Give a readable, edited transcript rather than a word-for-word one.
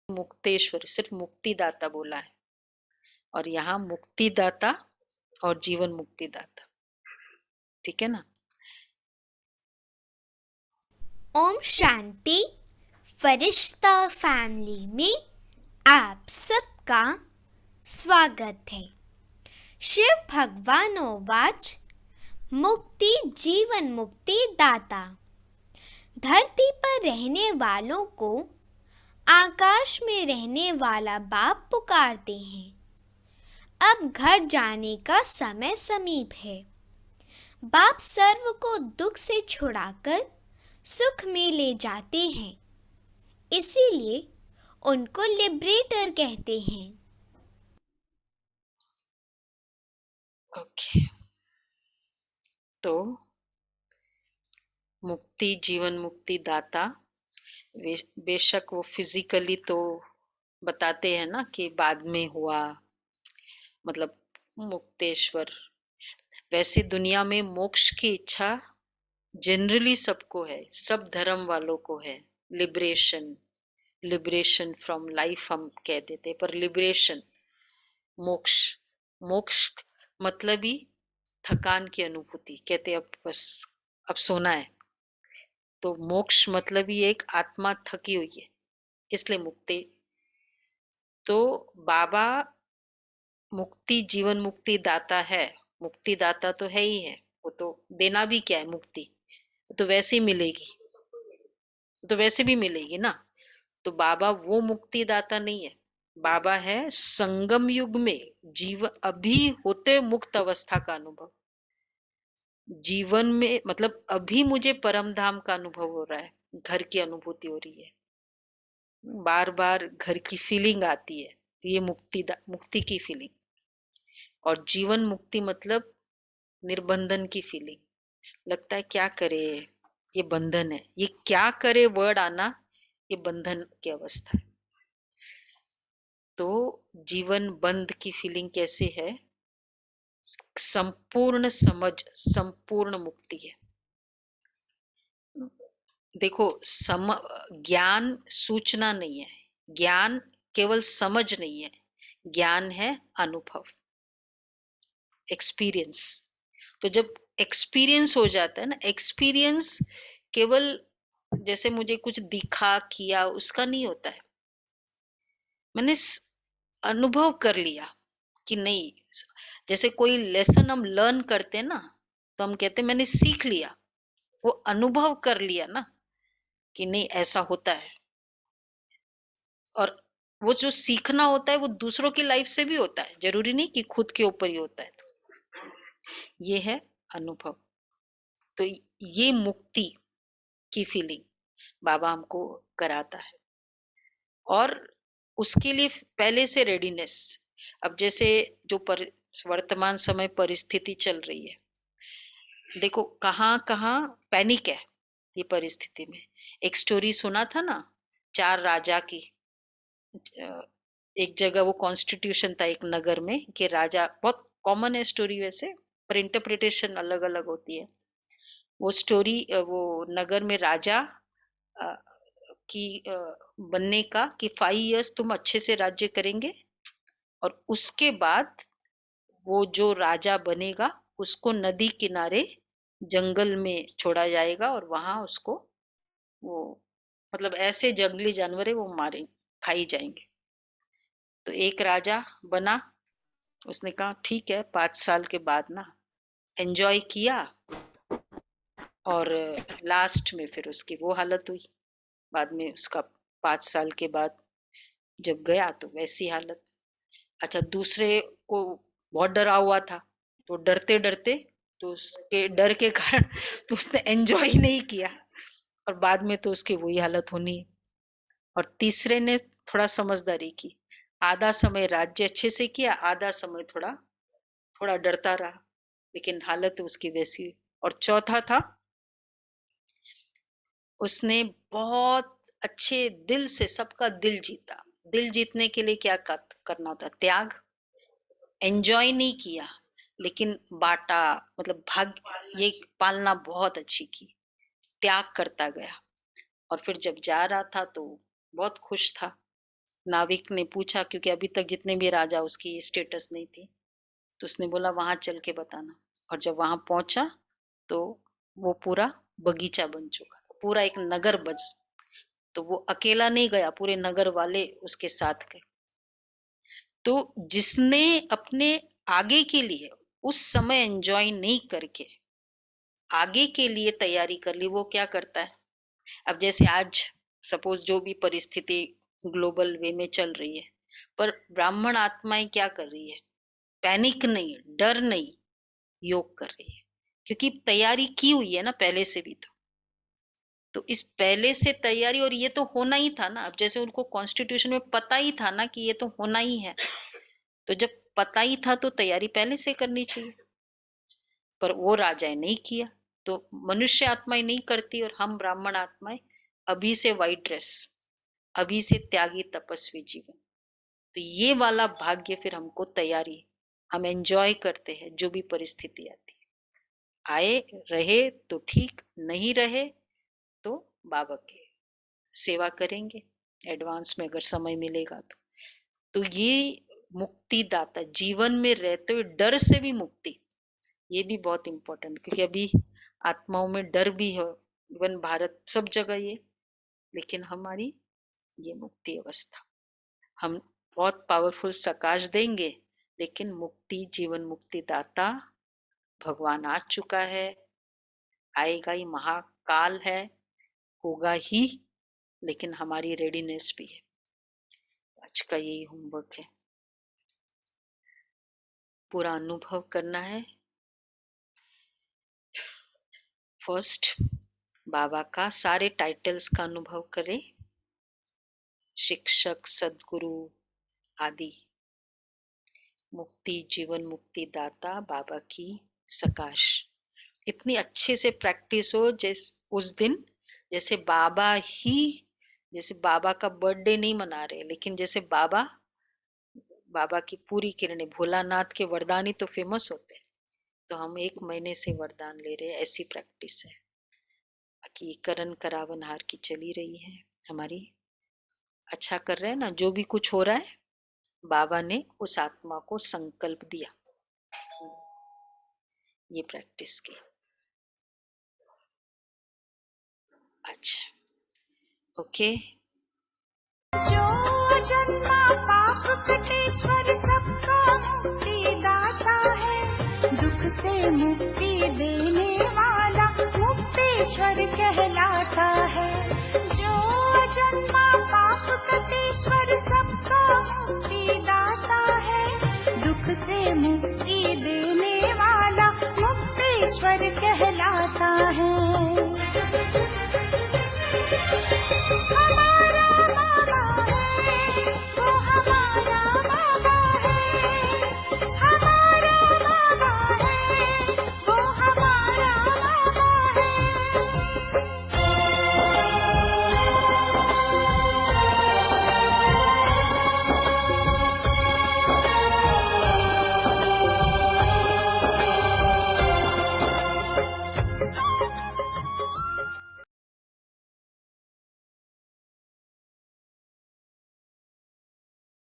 मुक्तेश्वर, सिर्फ मुक्तिदाता बोला है, और यहाँ मुक्तिदाता और जीवन मुक्तिदाता, ठीक है ना। ओम शांति। फरिश्ता फैमिली में आप सबका स्वागत है। शिव भगवानोवाच मुक्ति जीवन मुक्ति दाता। धरती पर रहने वालों को आकाश में रहने वाला बाप पुकारते हैं। अब घर जाने का समय समीप है। बाप सर्व को दुख से छुड़ाकर सुख में ले जाते हैं, इसीलिए उनको लिबरेटर कहते हैं। ओके, तो मुक्ति जीवन मुक्ति दाता, बेशक वो फिजिकली तो बताते हैं ना कि बाद में हुआ, मतलब मुक्तेश्वर। वैसे दुनिया में मोक्ष की इच्छा जनरली सबको है, सब धर्म वालों को है। लिबरेशन, लिबरेशन फ्रॉम लाइफ हम कह देते, पर लिबरेशन, मोक्ष, मोक्ष मतलब ही थकान की अनुभूति कहते, अब बस अब सोना है, तो मोक्ष मतलब ही एक आत्मा थकी हुई है, इसलिए मुक्ति। तो बाबा मुक्ति जीवन मुक्ति दाता है, मुक्ति दाता तो है ही है, वो तो देना भी क्या है मुक्ति, वो तो वैसे ही मिलेगी, वो तो वैसे भी मिलेगी ना। तो बाबा वो मुक्ति दाता नहीं है, बाबा है संगम युग में जीव अभी होते मुक्त अवस्था का अनुभव, जीवन में मतलब अभी मुझे परम धाम का अनुभव हो रहा है, घर की अनुभूति हो रही है, बार बार घर की फीलिंग आती है, ये मुक्ति की फीलिंग। और जीवन मुक्ति मतलब निर्बंधन की फीलिंग, लगता है क्या करे, ये बंधन है, ये क्या करे वर्ड आना, ये बंधन की अवस्था है। तो जीवन बंध की फीलिंग कैसे है, संपूर्ण समझ, संपूर्ण मुक्ति है। देखो ज्ञान सूचना नहीं है, ज्ञान केवल समझ नहीं है, ज्ञान है अनुभव, एक्सपीरियंस। तो जब एक्सपीरियंस हो जाता है ना, एक्सपीरियंस केवल जैसे मुझे कुछ दिखा किया उसका नहीं होता है, मैंने अनुभव कर लिया कि नहीं, जैसे कोई लेसन हम लर्न करते हैं ना, तो हम कहते हैं मैंने सीख लिया, वो अनुभव कर लिया ना कि नहीं ऐसा होता है। और वो जो सीखना होता है वो दूसरों की लाइफ से भी होता है, जरूरी नहीं कि खुद के ऊपर ही होता है, तो ये है अनुभव। तो ये मुक्ति की फीलिंग बाबा हमको कराता है, और उसके लिए पहले से रेडीनेस। अब जैसे जो वर्तमान समय परिस्थिति चल रही है, देखो कहाँ कहाँ पैनिक है ये परिस्थिति में। एक स्टोरी सुना था ना, 4 राजा की, एक जगह वो कॉन्स्टिट्यूशन था एक नगर में कि राजा, बहुत कॉमन है स्टोरी वैसे, पर इंटरप्रिटेशन अलग अलग होती है। वो स्टोरी वो नगर में राजा की बनने का कि 5 इयर्स तुम अच्छे से राज्य करेंगे, और उसके बाद वो जो राजा बनेगा उसको नदी किनारे जंगल में छोड़ा जाएगा, और वहां उसको वो मतलब ऐसे जंगली जानवर है वो मारे खाई जाएंगे। तो एक राजा बना, उसने कहा ठीक है 5 साल के बाद ना, एंजॉय किया, और लास्ट में फिर उसकी वो हालत हुई, बाद में उसका 5 साल के बाद जब गया तो वैसी हालत। अच्छा, दूसरे को बहुत डरा हुआ था, तो डरते डरते, तो उसके डर के कारण तो उसने एंजॉय नहीं किया, और बाद में तो उसकी वही हालत होनी है। और तीसरे ने थोड़ा समझदारी की, आधा समय राज्य अच्छे से किया, आधा समय थोड़ा थोड़ा डरता रहा, लेकिन हालत उसकी वैसी हुई। और चौथा था, उसने बहुत अच्छे दिल से सबका दिल जीता। दिल जीतने के लिए क्या करना होता, त्याग। एंजॉय नहीं किया लेकिन बांटा, मतलब भाग, ये पालना बहुत अच्छी की, त्याग करता गया, और फिर जब जा रहा था तो बहुत खुश था। नाविक ने पूछा, क्योंकि अभी तक जितने भी राजा उसकी स्टेटस नहीं थी, तो उसने बोला वहां चल के बताना। और जब वहां पहुंचा तो वो पूरा बगीचा बन चुका था, पूरा एक नगर बस। तो वो अकेला नहीं गया, पूरे नगर वाले उसके साथ गए। तो जिसने अपने आगे के लिए उस समय एंजॉय नहीं करके आगे के लिए तैयारी कर ली, वो क्या करता है? अब जैसे आज सपोज जो भी परिस्थिति ग्लोबल वे में चल रही है, पर ब्राह्मण आत्माएं क्या कर रही है? पैनिक नहीं, डर नहीं, योग कर रही है, क्योंकि तैयारी की हुई है ना पहले से भी। तो इस पहले से तैयारी, और ये तो होना ही था ना। अब जैसे उनको कॉन्स्टिट्यूशन में पता ही था ना कि ये तो होना ही है, तो जब पता ही था तो तैयारी पहले से करनी चाहिए। पर वो राजाएं नहीं किया, तो मनुष्य आत्माएं नहीं करती, और हम ब्राह्मण आत्माएं अभी से वाइट ड्रेस, अभी से त्यागी तपस्वी जीवन। तो ये वाला भाग्य फिर हमको तैयारी, हम एंजॉय करते हैं जो भी परिस्थिति आती है। आए रहे तो ठीक, नहीं रहे तो बाबा की सेवा करेंगे एडवांस में, अगर समय मिलेगा तो ये मुक्तिदाता, जीवन में रहते हुए डर से भी मुक्ति, ये भी बहुत इंपॉर्टेंट, क्योंकि अभी आत्माओं में डर भी है, इवन भारत सब जगह ये। लेकिन हमारी ये मुक्ति अवस्था, हम बहुत पावरफुल सकाश देंगे, लेकिन मुक्ति, जीवन मुक्ति दाता भगवान आ चुका है, आएगा ही, महाकाल है, होगा ही। लेकिन हमारी रेडीनेस भी है। आज का यही होमवर्क है, पूरा अनुभव करना है। फर्स्ट बाबा का सारे टाइटल्स का अनुभव करें, शिक्षक, सदगुरु आदि, मुक्ति, जीवन मुक्ति दाता, बाबा की सकाश। इतनी अच्छे से प्रैक्टिस हो उस दिन जैसे बाबा ही, जैसे बाबा का बर्थडे नहीं मना रहे, लेकिन जैसे बाबा, बाबा की पूरी किरणें, भोलानाथ के वरदान ही तो फेमस होते हैं, तो हम 1 महीने से वरदान ले रहे हैं, ऐसी प्रैक्टिस है। बाकी करण करावन हार की चली रही है हमारी, अच्छा कर रहे हैं ना। जो भी कुछ हो रहा है, बाबा ने उस आत्मा को संकल्प दिया, ये प्रैक्टिस की। अच्छा, ओके। जो जन्मा पाप कटेश्वर सबका मुक्ति दाता है, दुख से मुक्ति देने वाला मुक्तेश्वर कहलाता है। जो जन्मा पाप कटेश्वर